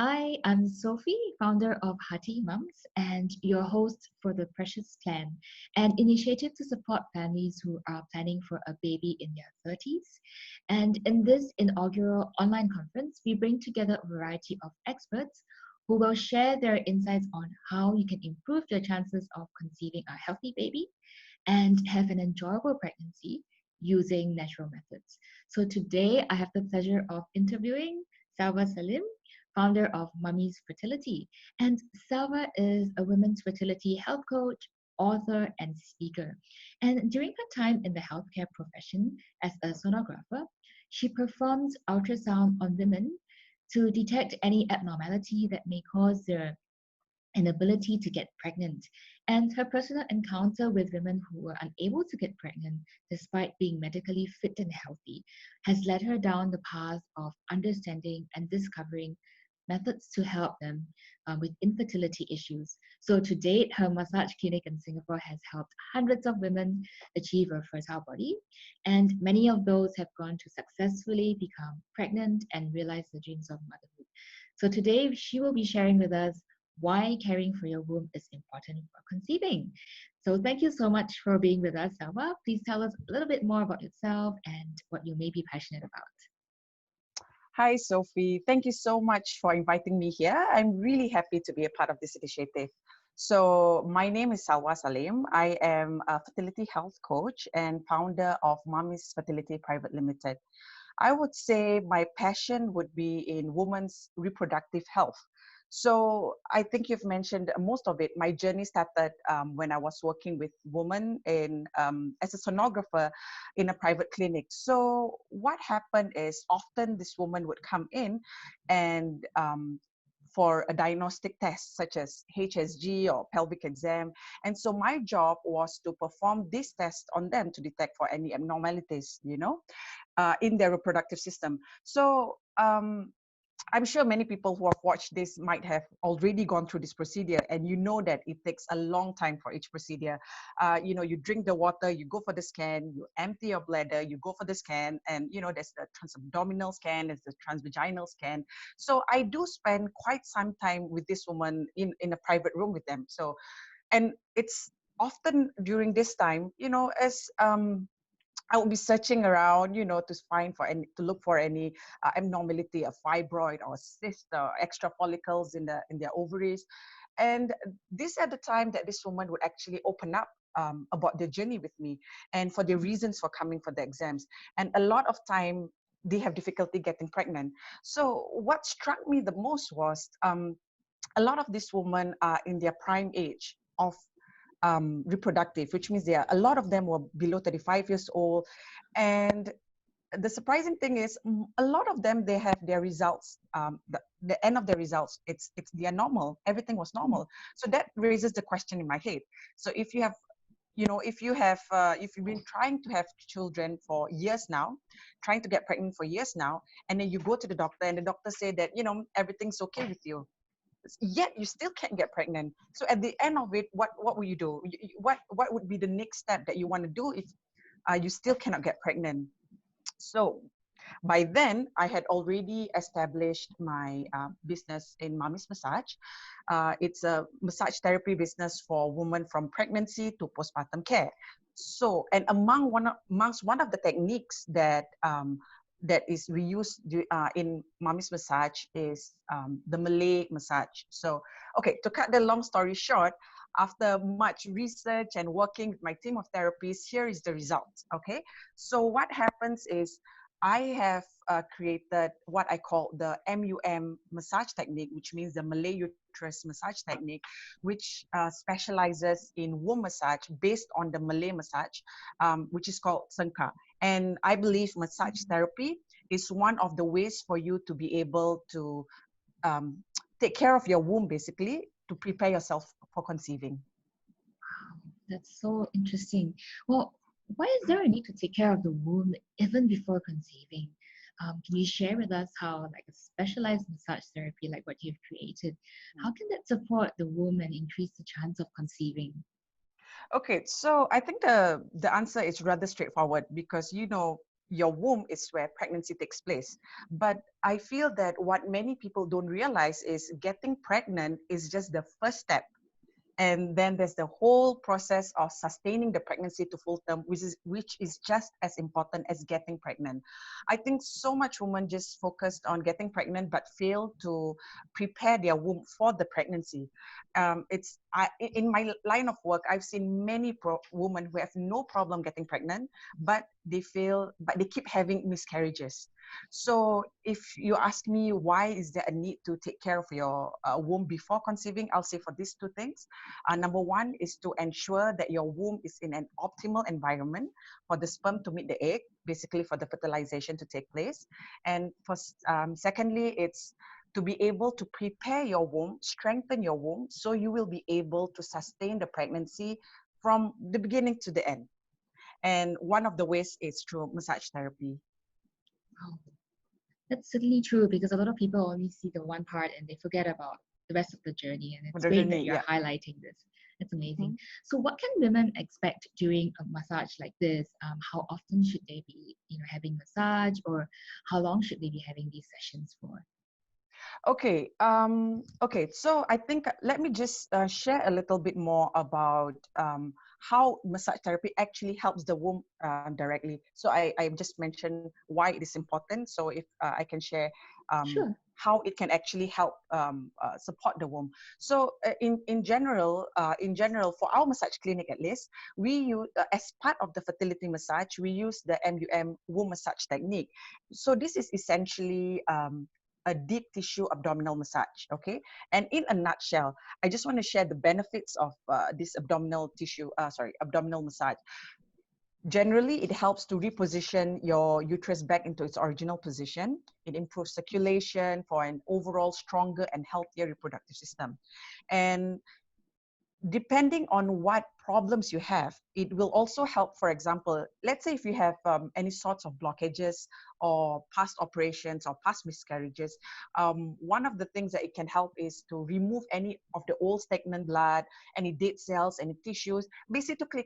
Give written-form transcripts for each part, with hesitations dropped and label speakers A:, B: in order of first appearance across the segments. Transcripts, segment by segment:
A: Hi, I'm Sophie, founder of Hearty Mums, and your host for the Precious Plan, an initiative to support families who are planning for a baby in their 30s. And in this inaugural online conference, we bring together a variety of experts who will share their insights on how you can improve your chances of conceiving a healthy baby and have an enjoyable pregnancy using natural methods. So today I have the pleasure of interviewing Salwa Salim, founder of Mummy's Fertility. And Salwa is a women's fertility health coach, author, and speaker. And during her time in the healthcare profession as a sonographer, she performs ultrasound on women to detect any abnormality that may cause their inability to get pregnant, and her personal encounter with women who were unable to get pregnant despite being medically fit and healthy has led her down the path of understanding and discovering methods to help them with infertility issues. So, to date, her massage clinic in Singapore has helped hundreds of women achieve a fertile body, and many of those have gone to successfully become pregnant and realize the dreams of motherhood. So, today, she will be sharing with us why caring for your womb is important for conceiving. So thank you so much for being with us, Salwa. Please tell us a little bit more about yourself and what you may be passionate about.
B: Hi, Sophie. Thank you so much for inviting me here. I'm really happy to be a part of this initiative. So, my name is Salwa Salim. I am a fertility health coach and founder of Mommy's Fertility Private Limited. I would say my passion would be in women's reproductive health. So I think you've mentioned most of it. My journey started when I was working with women as a sonographer in a private clinic. So what happened is often this woman would come in and for a diagnostic test such as HSG or pelvic exam. And so my job was to perform this test on them to detect for any abnormalities, in their reproductive system. So I'm sure many people who have watched this might have already gone through this procedure, and you know that it takes a long time for each procedure. You drink the water, you go for the scan, you empty your bladder, you go for the scan, and there's the transabdominal scan, there's the transvaginal scan. So I do spend quite some time with this woman in a private room with them. So, and it's often during this time, as I will be searching around, to look for any abnormality, a fibroid or a cyst or extra follicles in their ovaries. And this at the time that this woman would actually open up about their journey with me and for their reasons for coming for the exams. And a lot of time they have difficulty getting pregnant. So what struck me the most was a lot of these women are in their prime age of reproductive, which means a lot of them were below 35 years old. And the surprising thing is a lot of them, they have their results, the end of their results, they are normal, everything was normal. So that raises the question in my head. So if you have if you've been trying to have children for years now, trying to get pregnant for years now, and then you go to the doctor and the doctor say that everything's okay with you, yet you still can't get pregnant. So at the end of it, what will you do? What would be the next step that you want to do if you still cannot get pregnant? So by then, I had already established my business in Mommy's Massage. It's a massage therapy business for women from pregnancy to postpartum care. So, and amongst one of the techniques that is reused in Mommy's Massage is the Malay massage. So, okay, to cut the long story short, after much research and working with my team of therapists, here is the result, okay? So what happens is I have created what I call the MUM massage technique, which means the Malay uterus massage technique, which specializes in womb massage based on the Malay massage, which is called Sengka. And I believe massage therapy is one of the ways for you to be able to take care of your womb, basically, to prepare yourself for conceiving.
A: Wow, that's so interesting. Well, why is there a need to take care of the womb even before conceiving? Can you share with us how, like a specialized massage therapy like what you've created, how can that support the womb and increase the chance of conceiving?
B: Okay, so I think the answer is rather straightforward because your womb is where pregnancy takes place. But I feel that what many people don't realize is getting pregnant is just the first step, and then there's the whole process of sustaining the pregnancy to full term, which is just as important as getting pregnant. I think so much women just focused on getting pregnant but fail to prepare their womb for the pregnancy. In my line of work, I've seen many women who have no problem getting pregnant, but they keep having miscarriages. So if you ask me why is there a need to take care of your womb before conceiving, I'll say for these two things. Number one is to ensure that your womb is in an optimal environment for the sperm to meet the egg, basically for the fertilization to take place. And secondly, it's to be able to prepare your womb, strengthen your womb, so you will be able to sustain the pregnancy from the beginning to the end. And one of the ways is through massage therapy.
A: Wow. That's certainly true, because a lot of people only see the one part and they forget about the rest of the journey. And it's great that you're highlighting this. It's amazing. So what can women expect during a massage like this? How often should they be, having massage, or how long should they be having these sessions for?
B: Okay. Okay. So I think let me just share a little bit more about how massage therapy actually helps the womb directly. So I just mentioned why it is important. So if I can share
A: Sure.
B: how it can actually help support the womb. So in general, for our massage clinic at least, we use as part of the fertility massage, we use the MUM womb massage technique. So this is essentially a deep tissue abdominal massage, okay? And in a nutshell, I just want to share the benefits of this abdominal massage. Generally, it helps to reposition your uterus back into its original position. It improves circulation for an overall stronger and healthier reproductive system. And depending on what problems you have, it will also help. For example, let's say if you have any sorts of blockages or past operations or past miscarriages, one of the things that it can help is to remove any of the old stagnant blood, any dead cells, any tissues, basically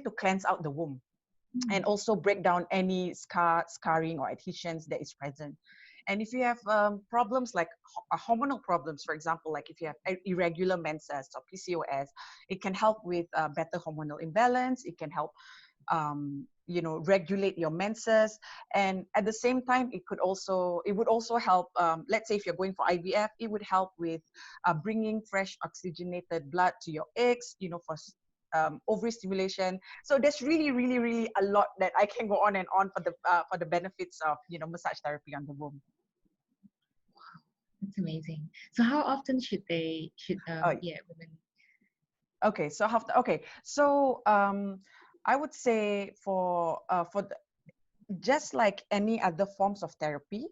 B: to cleanse out the womb, and also break down any scarring or adhesions that is present. And if you have problems like hormonal problems, for example, like if you have irregular menses or PCOS, it can help with better hormonal imbalance. It can help, regulate your menses. And at the same time, it would also help, let's say if you're going for IVF, it would help with bringing fresh oxygenated blood to your eggs, for ovary stimulation. So there's really, really, really a lot that I can go on and on for the benefits of massage therapy on the womb.
A: Wow, that's amazing. So how often should women?
B: Okay, so I would say for just like any other forms of therapy,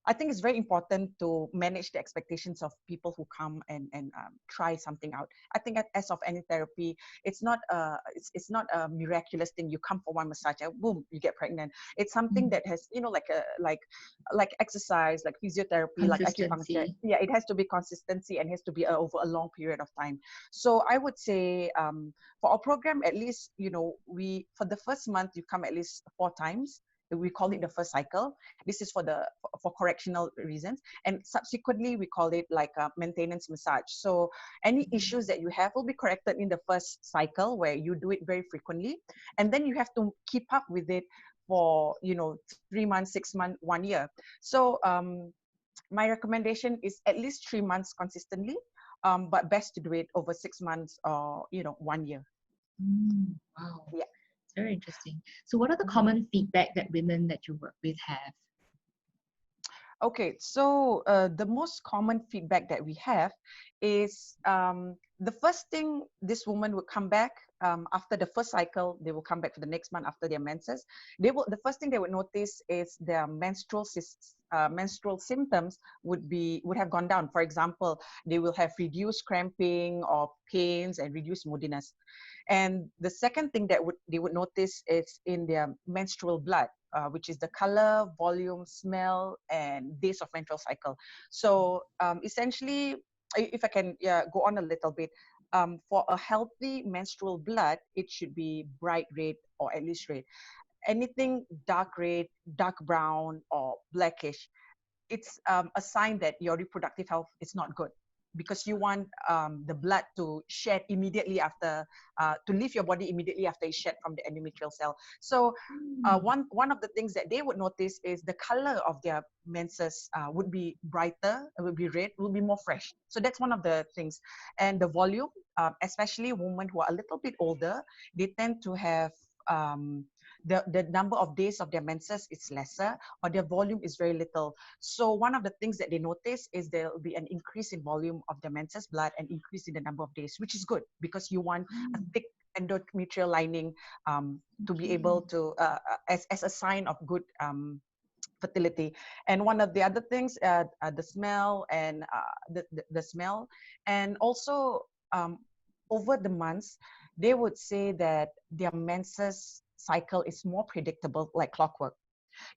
B: I think it's very important to manage the expectations of people who come and try something out. I think as of any therapy, it's not a miraculous thing. You come for one massage and boom, you get pregnant. It's something that has, like exercise, like physiotherapy, like acupuncture. Yeah, it has to be consistency and has to be over a long period of time. So I would say for our program, at least, for the first month, you come at least 4 times. We call it the first cycle. This is for correctional reasons, and subsequently we call it like a maintenance massage. So any issues that you have will be corrected in the first cycle, where you do it very frequently, and then you have to keep up with it for 3 months, 6 months, 1 year. So my recommendation is at least 3 months consistently, but best to do it over 6 months or 1 year.
A: Wow.
B: Yeah.
A: Very interesting. So what are the common feedback that women that you work with have?
B: Okay, so the most common feedback that we have is the first thing, this woman would come back after the first cycle. They will come back for the next month after their menses. The first thing they would notice is their menstrual symptoms would have gone down. For example, they will have reduced cramping or pains and reduced moodiness. And the second thing that they would notice is in their menstrual blood, which is the color, volume, smell, and days of menstrual cycle. So essentially, if I can go on a little bit, for a healthy menstrual blood, it should be bright red or at least red. anything dark red, dark brown, or blackish, it's a sign that your reproductive health is not good, because you want the blood to shed immediately after, to leave your body immediately after it's shed from the endometrial cell. So one of the things that they would notice is the color of their menses would be brighter, it would be red, would be more fresh. So that's one of the things. And the volume, especially women who are a little bit older, they tend to have the number of days of their menses is lesser, or their volume is very little. So one of the things that they notice is there will be an increase in volume of the menses blood and increase in the number of days, which is good because you want a thick endometrial lining to be able to, as a sign of good fertility. And one of the other things, the smell, and the smell, and also over the months, they would say that their menses cycle is more predictable, like clockwork.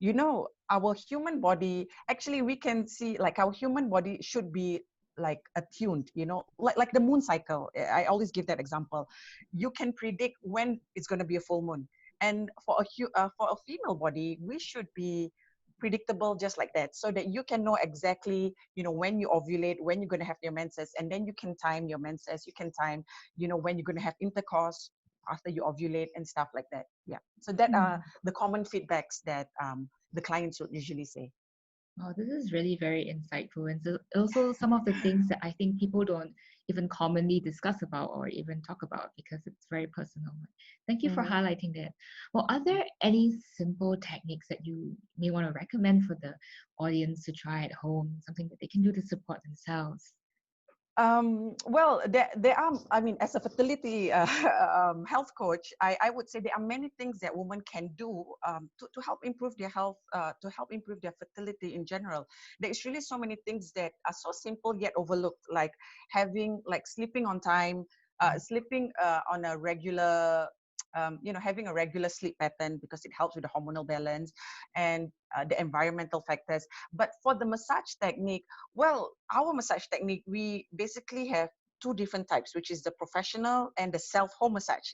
B: You know, our human body, actually we can see like our human body should be like attuned, you know, like the moon cycle. I always give that example. You can predict when it's going to be a full moon, and for a female body, we should be predictable just like that, so that you can know exactly, you know, when you ovulate, when you're going to have your menses, and then you can time your menses, you can time, you know, when you're going to have intercourse after you ovulate and stuff like that. Yeah, so that are the common feedbacks that the clients would usually say.
A: Wow, this is really very insightful. And so also some of the things that I think people don't even commonly discuss about or even talk about because it's very personal. Thank you for
B: Mm-hmm.
A: highlighting that. Well, are there any simple techniques that you may want to recommend for the audience to try at home, something that they can do to support themselves?
B: Well, there are, I mean, as a fertility health coach, I would say there are many things that women can do to help improve their health, to help improve their fertility in general. There's really so many things that are so simple yet overlooked, like having, like sleeping on time, sleeping on a regular, you know, having a regular sleep pattern, because it helps with the hormonal balance and the environmental factors. But for the massage technique, well, our massage technique, we basically have two different types, which is the professional and the self-home massage,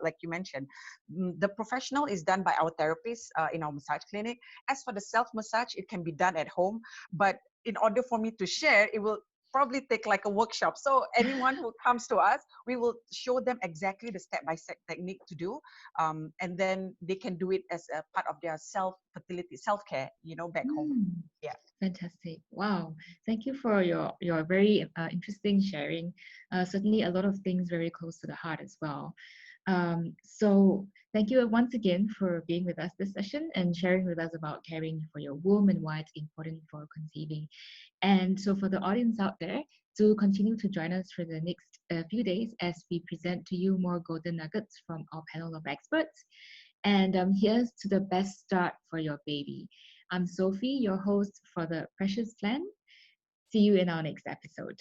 B: like you mentioned. The professional is done by our therapists in our massage clinic. As for the self-massage, it can be done at home, but in order for me to share, it will probably take like a workshop. So anyone who comes to us, we will show them exactly the step-by-step technique to do, and then they can do it as a part of their self-fertility, self-care, you know, back home. Yeah.
A: Fantastic. Wow. Thank you for your very interesting sharing. Certainly a lot of things very close to the heart as well. So thank you once again for being with us this session and sharing with us about caring for your womb and why it's important for conceiving. And so for the audience out there, do continue to join us for the next few days as we present to you more golden nuggets from our panel of experts. And here's to the best start for your baby. I'm Sophie, your host for the Precious Plan. See you in our next episode.